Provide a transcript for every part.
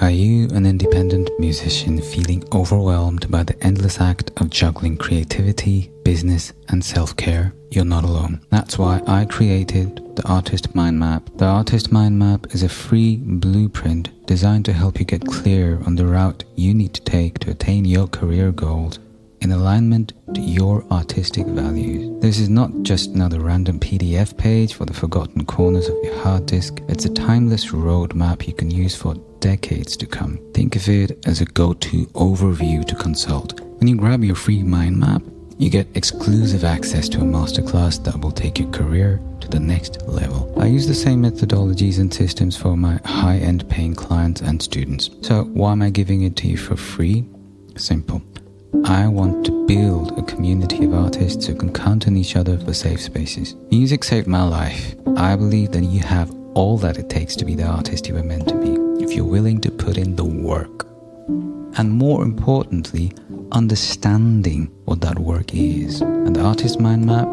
Are you an independent musician feeling overwhelmed by the endless act of juggling creativity, business, and self-care? You're not alone. That's why I created the Artist Mind Map. The Artist Mind Map is a free blueprint designed to help you get clear on the route you need to take to attain your career goals in alignment to your artistic values. This is not just another random PDF page for the forgotten corners of your hard disk. It's a timeless roadmap you can use for decades to come. Think of it as a go-to overview to consult. When you grab your free mind map, you get exclusive access to a masterclass that will take your career to the next level. I use the same methodologies and systems for my high-end paying clients and students. So why am I giving it to you for free? Simple. I want to build a community of artists who can count on each other for safe spaces. Music saved my life. I believe that you have all that it takes to be the artist you were meant to be, if you're willing to put in the work. And more importantly, understanding what that work is. And the Artist Mind Map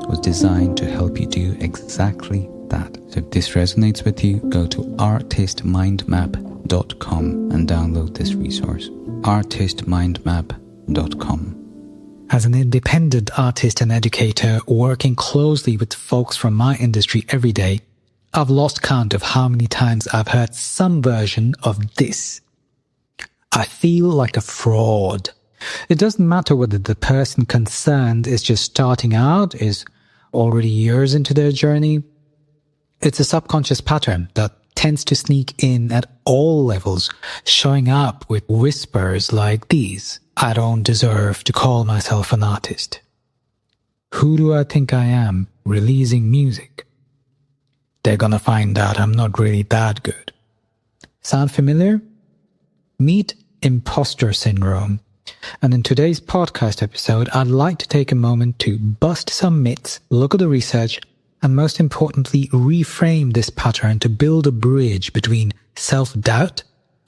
was designed to help you do exactly that. So if this resonates with you, go to artistmindmap.com and download this resource. artistmindmap.com. As an independent artist and educator working closely with folks from my industry every day, I've lost count of how many times I've heard some version of this. I feel like a fraud. It doesn't matter whether the person concerned is just starting out, is already years into their journey. It's a subconscious pattern that tends to sneak in at all levels, showing up with whispers like these. I don't deserve to call myself an artist. Who do I think I am, releasing music? They're gonna find out I'm not really that good. Sound familiar? Meet Imposter syndrome. And in today's podcast episode, I'd like to take a moment to bust some myths, look at the research, and most importantly, reframe this pattern to build a bridge between self-doubt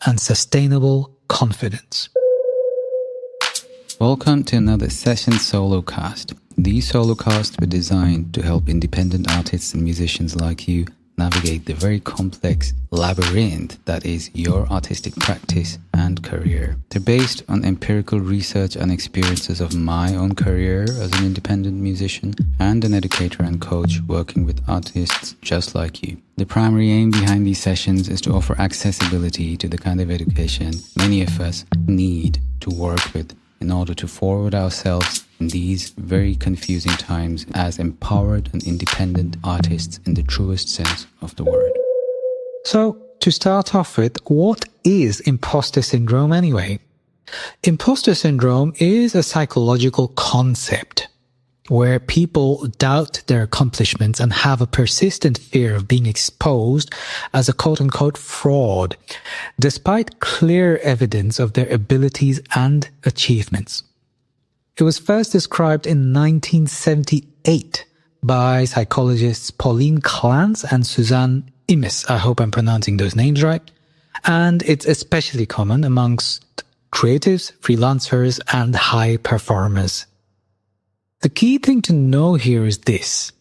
and sustainable confidence. Welcome to another session solo cast. These solo casts were designed to help independent artists and musicians like you navigate the very complex labyrinth that is your artistic practice and career. They're based on empirical research and experiences of my own career as an independent musician and an educator and coach working with artists just like you. The primary aim behind these sessions is to offer accessibility to the kind of education many of us need to work with in order to forward ourselves in these very confusing times as empowered and independent artists in the truest sense of the word. So, to start off with, what is imposter syndrome anyway? Imposter syndrome is a psychological concept where people doubt their accomplishments and have a persistent fear of being exposed as a quote-unquote fraud, despite clear evidence of their abilities and achievements. It was first described in 1978 by psychologists Pauline Clance and Suzanne Imes. I hope I'm pronouncing those names right. And it's especially common amongst creatives, freelancers, and high performers. The key thing to know here is this.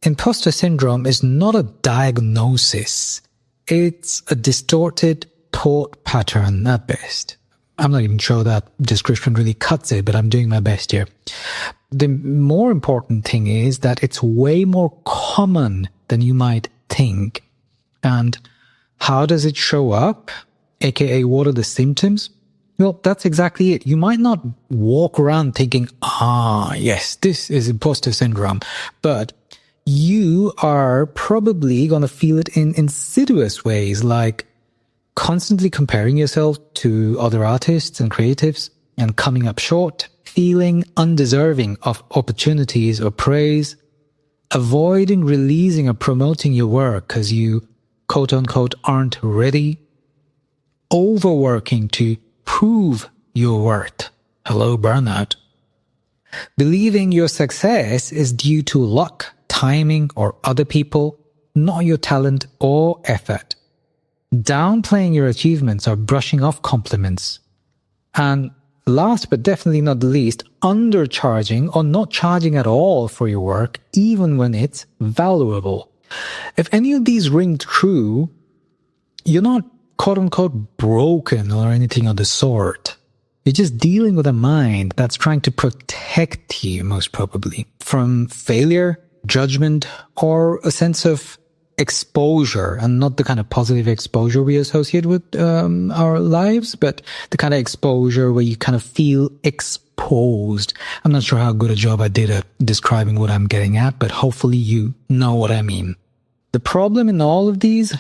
Imposter syndrome is not a diagnosis. It's a distorted thought pattern at best. I'm not even sure that description really cuts it, but I'm doing my best here. The more important thing is that it's way more common than you might think. And how does it show up? AKA, what are the symptoms? Well, that's exactly it. You might not walk around thinking, yes, this is imposter syndrome, but you are probably going to feel it in insidious ways, like constantly comparing yourself to other artists and creatives and coming up short, feeling undeserving of opportunities or praise, avoiding releasing or promoting your work because you quote-unquote aren't ready, overworking to prove your worth. Hello, burnout. Believing your success is due to luck, timing, or other people, not your talent or effort. Downplaying your achievements or brushing off compliments. And last but definitely not the least, undercharging or not charging at all for your work, even when it's valuable. If any of these ring true, you're not quote-unquote broken or anything of the sort. You're just dealing with a mind that's trying to protect you, most probably, from failure, judgment, or a sense of exposure, and not the kind of positive exposure we associate with our lives, but the kind of exposure where you kind of feel exposed. I'm not sure how good a job I did at describing what I'm getting at, but hopefully you know what I mean. The problem in all of these,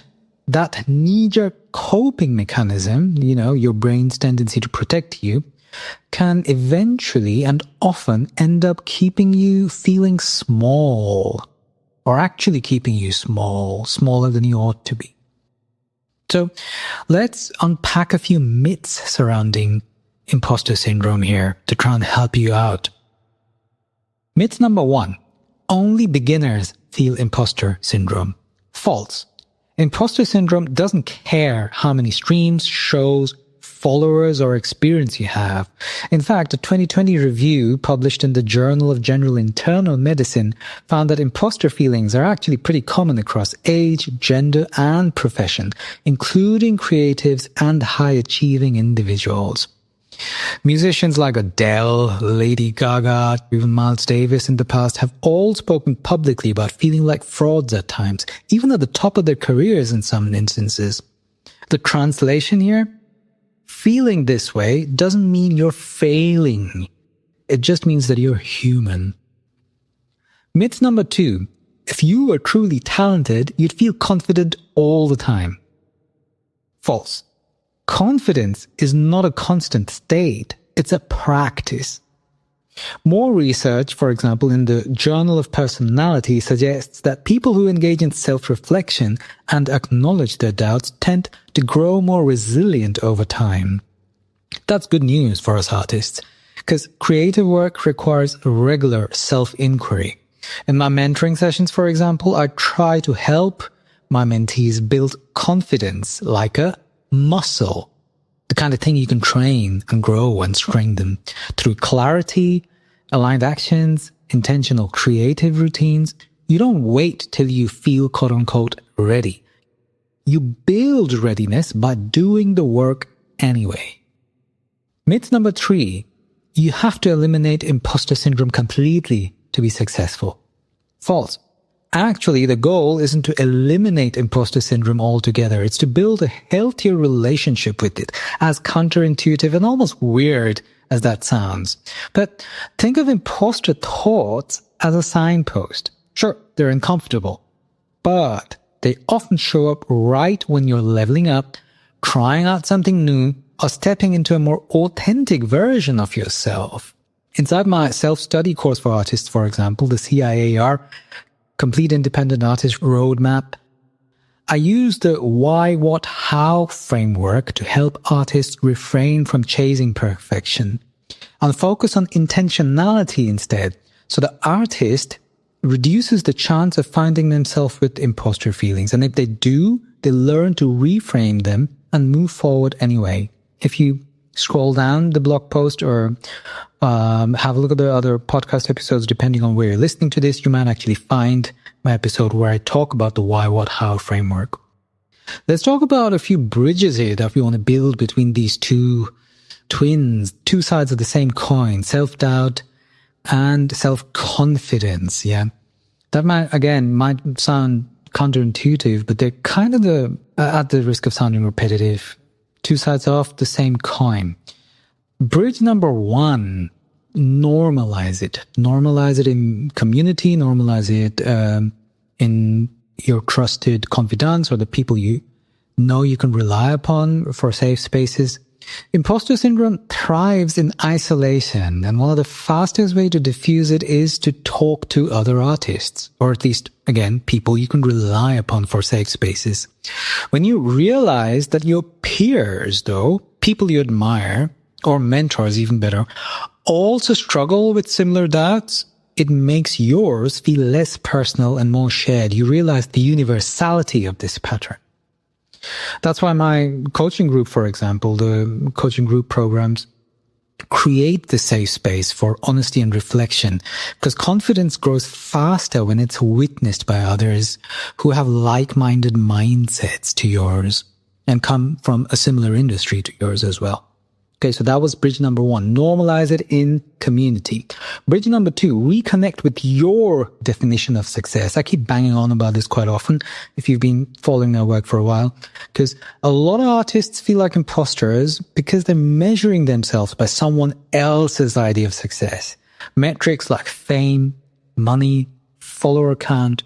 that knee-jerk coping mechanism, your brain's tendency to protect you, can eventually and often end up keeping you feeling small, or actually keeping you smaller than you ought to be. So let's unpack a few myths surrounding imposter syndrome here to try and help you out. Myth number 1, only beginners feel imposter syndrome. False. Imposter syndrome doesn't care how many streams, shows, followers, or experience you have. In fact, a 2020 review published in the Journal of General Internal Medicine found that imposter feelings are actually pretty common across age, gender, and profession, including creatives and high-achieving individuals. Musicians like Adele, Lady Gaga, even Miles Davis in the past have all spoken publicly about feeling like frauds at times, even at the top of their careers in some instances. The translation here? Feeling this way doesn't mean you're failing. It just means that you're human. Myth number 2. If you were truly talented, you'd feel confident all the time. False. Confidence is not a constant state. It's a practice. More research, for example, in the Journal of Personality suggests that people who engage in self-reflection and acknowledge their doubts tend to grow more resilient over time. That's good news for us artists, because creative work requires regular self-inquiry. In my mentoring sessions, for example, I try to help my mentees build confidence like a muscle. The kind of thing you can train and grow and strengthen through clarity, aligned actions, intentional creative routines. You don't wait till you feel quote-unquote ready. You build readiness by doing the work anyway. Myth number 3. You have to eliminate imposter syndrome completely to be successful. False. Actually, the goal isn't to eliminate imposter syndrome altogether. It's to build a healthier relationship with it, as counterintuitive and almost weird as that sounds. But think of imposter thoughts as a signpost. Sure, they're uncomfortable, but they often show up right when you're leveling up, trying out something new, or stepping into a more authentic version of yourself. Inside my self-study course for artists, for example, the CIAR, Complete Independent Artist Roadmap, I use the why, what, how framework to help artists refrain from chasing perfection and focus on intentionality instead, so the artist reduces the chance of finding themselves with imposter feelings. And if they do, they learn to reframe them and move forward anyway. If you scroll down the blog post or have a look at the other podcast episodes, depending on where you're listening to this, you might actually find my episode where I talk about the why, what, how framework. Let's talk about a few bridges here that we want to build between these two twins, two sides of the same coin, self-doubt and self-confidence. Yeah. That might sound counterintuitive, but they're kind of at the risk of sounding repetitive, two sides of the same coin. Bridge number 1, normalize it. Normalize it in community, normalize it in your trusted confidants or the people you know you can rely upon for safe spaces. Imposter syndrome thrives in isolation, and one of the fastest ways to diffuse it is to talk to other artists, or at least, again, people you can rely upon for safe spaces. When you realize that your peers, though, people you admire, or mentors even better, also struggle with similar doubts, it makes yours feel less personal and more shared. You realize the universality of this pattern. That's why my coaching group, for example, the coaching group programs create the safe space for honesty and reflection, because confidence grows faster when it's witnessed by others who have like-minded mindsets to yours. and come from a similar industry to yours as well. Okay, so that was bridge number 1. Normalize it in community. Bridge number 2, reconnect with your definition of success. I keep banging on about this quite often if you've been following our work for a while, because a lot of artists feel like imposters because they're measuring themselves by someone else's idea of success. Metrics like fame, money, follower count,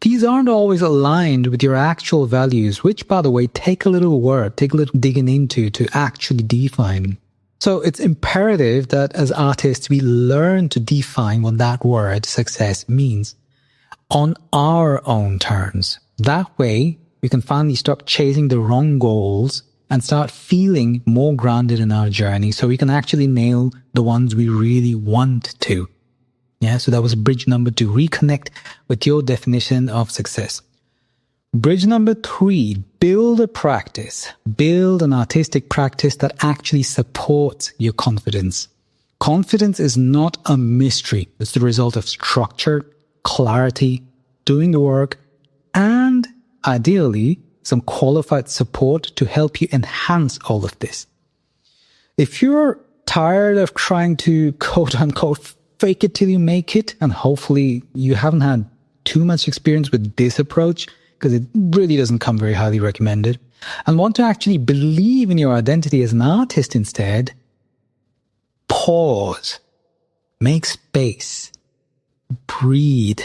these aren't always aligned with your actual values, which, by the way, take a little work, take a little digging into to actually define. So it's imperative that as artists, we learn to define what that word success means on our own terms. That way, we can finally stop chasing the wrong goals and start feeling more grounded in our journey so we can actually nail the ones we really want to. Yeah, so that was bridge number 2. Reconnect with your definition of success. Bridge number 3, build a practice. Build an artistic practice that actually supports your confidence. Confidence is not a mystery. It's the result of structure, clarity, doing the work, and ideally, some qualified support to help you enhance all of this. If you're tired of trying to quote-unquote fake it till you make it, and hopefully you haven't had too much experience with this approach because it really doesn't come very highly recommended, and want to actually believe in your identity as an artist instead, pause, make space, breathe,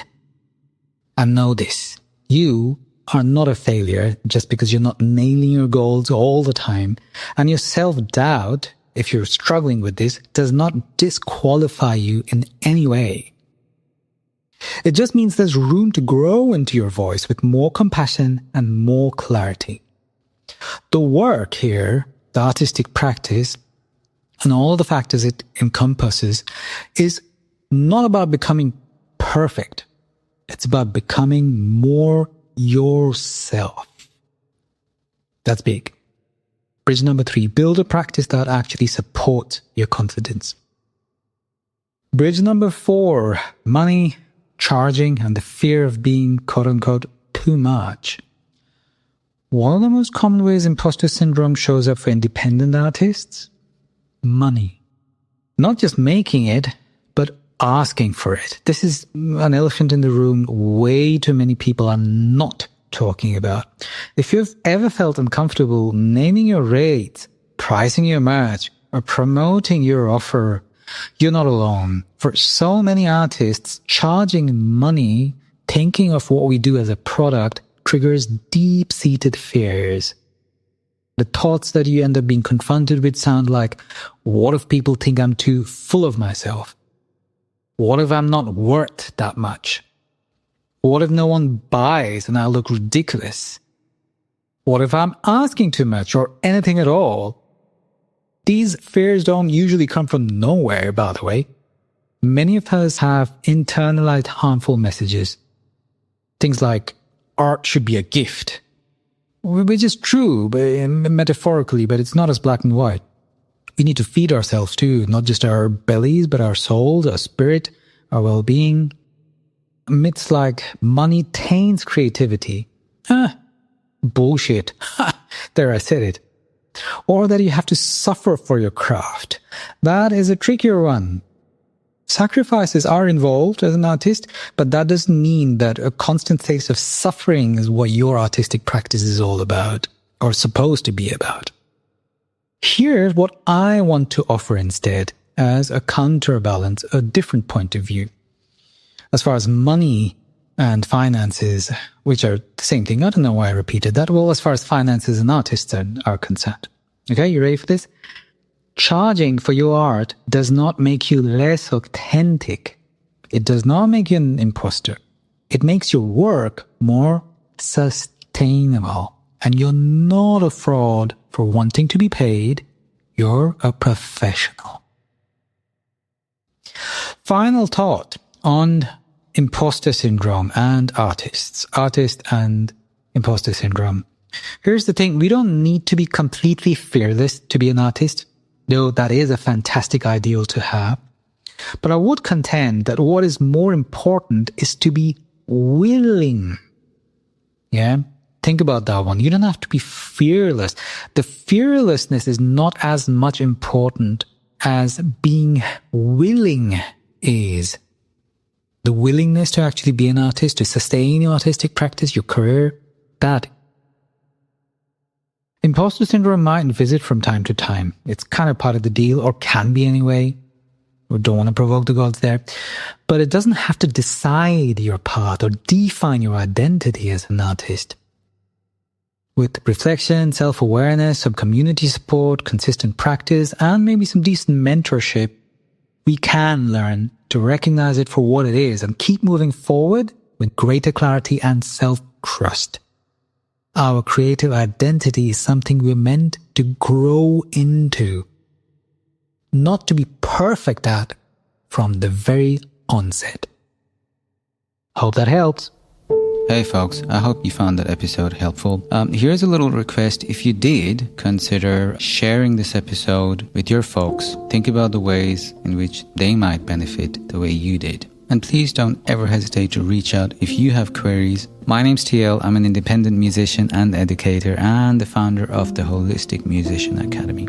and know this. You are not a failure just because you're not nailing your goals all the time, and your self-doubt, if you're struggling with this, does not disqualify you in any way. It just means there's room to grow into your voice with more compassion and more clarity. The work here, the artistic practice, and all the factors it encompasses is not about becoming perfect. It's about becoming more yourself. That's big. Bridge number 3, build a practice that actually supports your confidence. Bridge number 4, money, charging, and the fear of being quote-unquote too much. One of the most common ways imposter syndrome shows up for independent artists? Money. Not just making it, but asking for it. This is an elephant in the room way too many people are not talking about. If you've ever felt uncomfortable naming your rates, pricing your merch, or promoting your offer, you're not alone. For so many artists, charging money, thinking of what we do as a product, triggers deep-seated fears. The thoughts that you end up being confronted with sound like, what if people think I'm too full of myself? What if I'm not worth that much? What if no one buys and I look ridiculous? What if I'm asking too much or anything at all? These fears don't usually come from nowhere, by the way. Many of us have internalized harmful messages. Things like, art should be a gift. Which is true, but metaphorically, but it's not as black and white. We need to feed ourselves too, not just our bellies, but our souls, our spirit, our well-being. Myths like money taints creativity. Bullshit. There, I said it. Or that you have to suffer for your craft. That is a trickier one. Sacrifices are involved as an artist, but that doesn't mean that a constant state of suffering is what your artistic practice is all about, or supposed to be about. Here's what I want to offer instead, as a counterbalance, a different point of view. As far as money and finances, which are the same thing, I don't know why I repeated that. Well, as far as finances and artists are concerned. Okay, you ready for this? Charging for your art does not make you less authentic. It does not make you an imposter. It makes your work more sustainable. And you're not a fraud for wanting to be paid. You're a professional. Final thought on imposter syndrome and artists. Artist and imposter syndrome. Here's the thing. We don't need to be completely fearless to be an artist, though that is a fantastic ideal to have. But I would contend that what is more important is to be willing. Yeah? Think about that one. You don't have to be fearless. The fearlessness is not as much important as being willing is. The willingness to actually be an artist, to sustain your artistic practice, your career, that. Imposter syndrome might visit from time to time. It's kind of part of the deal, or can be anyway. We don't want to provoke the gods there. But it doesn't have to decide your path or define your identity as an artist. With reflection, self-awareness, some community support, consistent practice, and maybe some decent mentorship, we can learn to recognize it for what it is and keep moving forward with greater clarity and self-trust. Our creative identity is something we're meant to grow into, not to be perfect at from the very onset. Hope that helps. Hey folks, I hope you found that episode helpful. Here's a little request. If you did, consider sharing this episode with your folks. Think about the ways in which they might benefit the way you did. And please don't ever hesitate to reach out if you have queries. My name's TL. I'm an independent musician and educator and the founder of the Holistic Musician Academy.